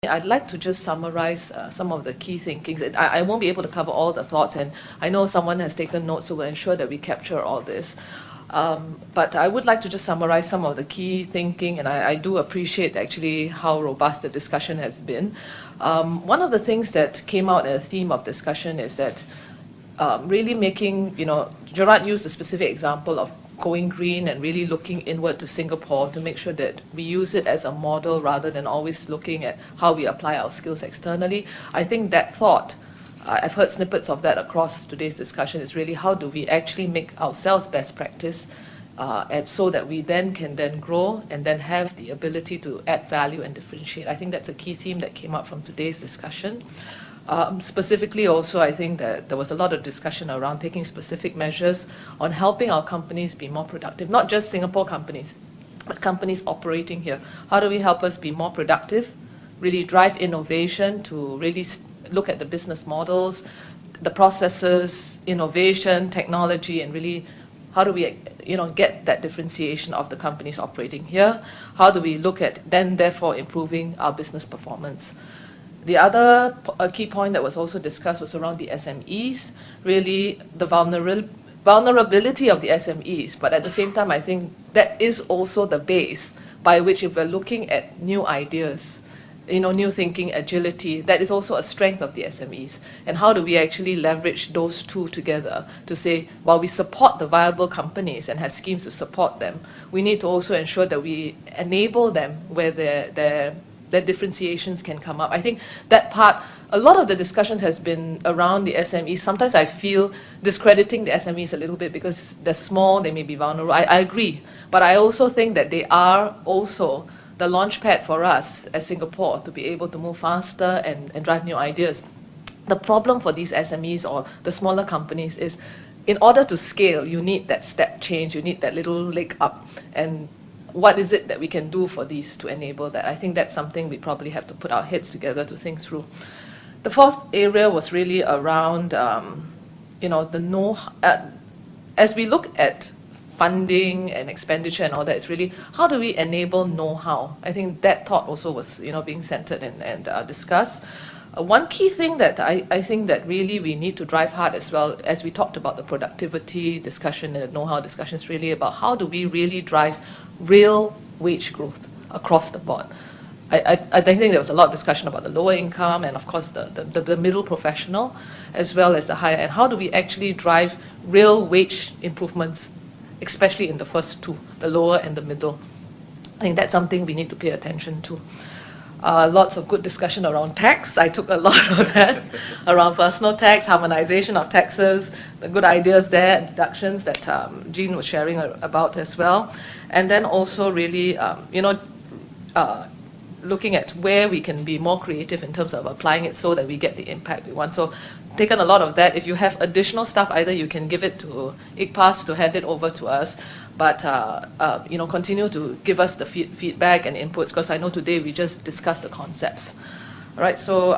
I'd like to just summarize some of the key thinkings. I won't be able to cover all the thoughts, and I know someone has taken notes, so we'll ensure that we capture all this. But I would like to just summarize some of the key thinking, and I do appreciate actually how robust the discussion has been. One of the things that came out as a theme of discussion is that really making, Gerard used a specific example of going green and really looking inward to Singapore to make sure that we use it as a model rather than always looking at how we apply our skills externally. I think that thought, I've heard snippets of that across today's discussion, is really how do we actually make ourselves best practice and so that we then can then grow and then have the ability to add value and differentiate. I think that's a key theme that came up from today's discussion. Specifically also, I think that there was a lot of discussion around taking specific measures on helping our companies be more productive, not just Singapore companies, but companies operating here. How do we help us be more productive, really drive innovation to really look at the business models, the processes, innovation, technology, and really how do we get that differentiation of the companies operating here? How do we look at then therefore improving our business performance? The other key point that was also discussed was around the SMEs, really the vulnerability of the SMEs, but at the same time I think that is also the base by which if we're looking at new ideas, new thinking, agility, that is also a strength of the SMEs. And how do we actually leverage those two together to say, while we support the viable companies and have schemes to support them, we need to also ensure that we enable them where their differentiations can come up. I think that part, a lot of the discussions has been around the SMEs. Sometimes I feel discrediting the SMEs a little bit because they're small, they may be vulnerable. I agree. But I also think that they are also the launch pad for us as Singapore to be able to move faster and drive new ideas. The problem for these SMEs or the smaller companies is in order to scale, you need that step change, you need that little leg up. And what is it that we can do for these to enable that? I think that's something we probably have to put our heads together to think through. The fourth area was really around, as we look at funding and expenditure and all that, it's really how do we enable know-how? I think that thought also was, being centered and discussed. One key thing that I think that really we need to drive hard as well, as we talked about the productivity discussion and the know-how discussion, is really about how do we really drive real wage growth across the board. I think there was a lot of discussion about the lower income and of course the middle professional as well as the higher end. How do we actually drive real wage improvements, especially in the first two, the lower and the middle? I think that's something we need to pay attention to. Lots of good discussion around tax. I took a lot of that around personal tax, harmonization of taxes, the good ideas there, deductions that Jean was sharing about as well. And then also really, looking at where we can be more creative in terms of applying it so that we get the impact we want. So taken a lot of that. If you have additional stuff, either you can give it to ICPAS to hand it over to us, but continue to give us the feedback and inputs, because I know today we just discussed the concepts. All right, so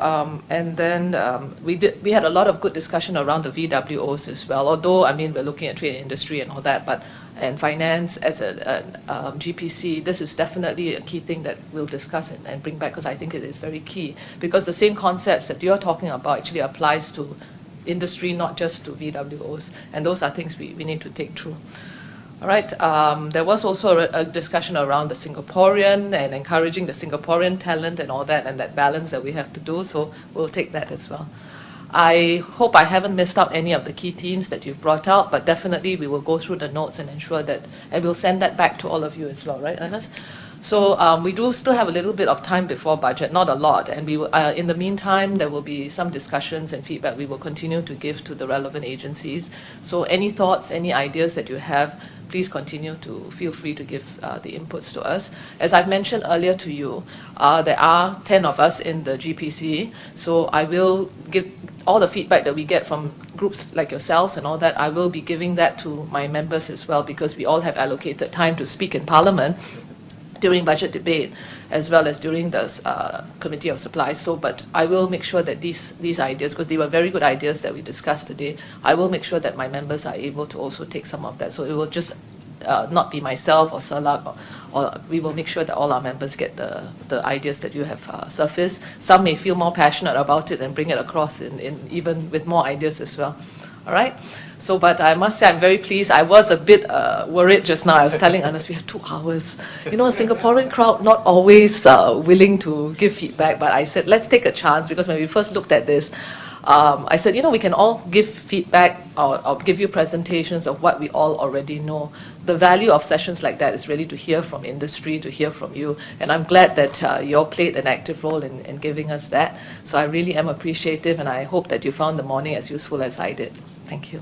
and then we had a lot of good discussion around the VWOs as well, although we're looking at trade and industry and all that, but and finance as a GPC, this is definitely a key thing that we'll discuss and bring back, because I think it is very key, because the same concepts that you're talking about actually applies to industry, not just to VWOs, and those are things we need to take through. All right, there was also a discussion around the Singaporean and encouraging the Singaporean talent and all that, and that balance that we have to do, so we'll take that as well. I hope I haven't missed out any of the key themes that you've brought out, but definitely we will go through the notes and ensure that, and we'll send that back to all of you as well, right, Ernest? So we do still have a little bit of time before budget, not a lot, and we will, in the meantime, there will be some discussions and feedback we will continue to give to the relevant agencies. So any thoughts, any ideas that you have, please continue to feel free to give the inputs to us. As I've mentioned earlier to you, there are 10 of us in the GPC, so I will give all the feedback that we get from groups like yourselves and all that, I will be giving that to my members as well, because we all have allocated time to speak in Parliament during budget debate, as well as during the Committee of Supplies. So, but I will make sure that these ideas, because they were very good ideas that we discussed today, I will make sure that my members are able to also take some of that. So it will just not be myself or Salak we will make sure that all our members get the ideas that you have surfaced. Some may feel more passionate about it and bring it across in even with more ideas as well. All right? So, but I must say I'm very pleased. I was a bit worried just now. I was telling Anas, we have 2 hours. You know, a Singaporean crowd not always willing to give feedback, but I said, let's take a chance, because when we first looked at this, I said, you know, we can all give feedback or give you presentations of what we all already know. The value of sessions like that is really to hear from industry, to hear from you, and I'm glad that you all played an active role in giving us that. So I really am appreciative, and I hope that you found the morning as useful as I did. Thank you.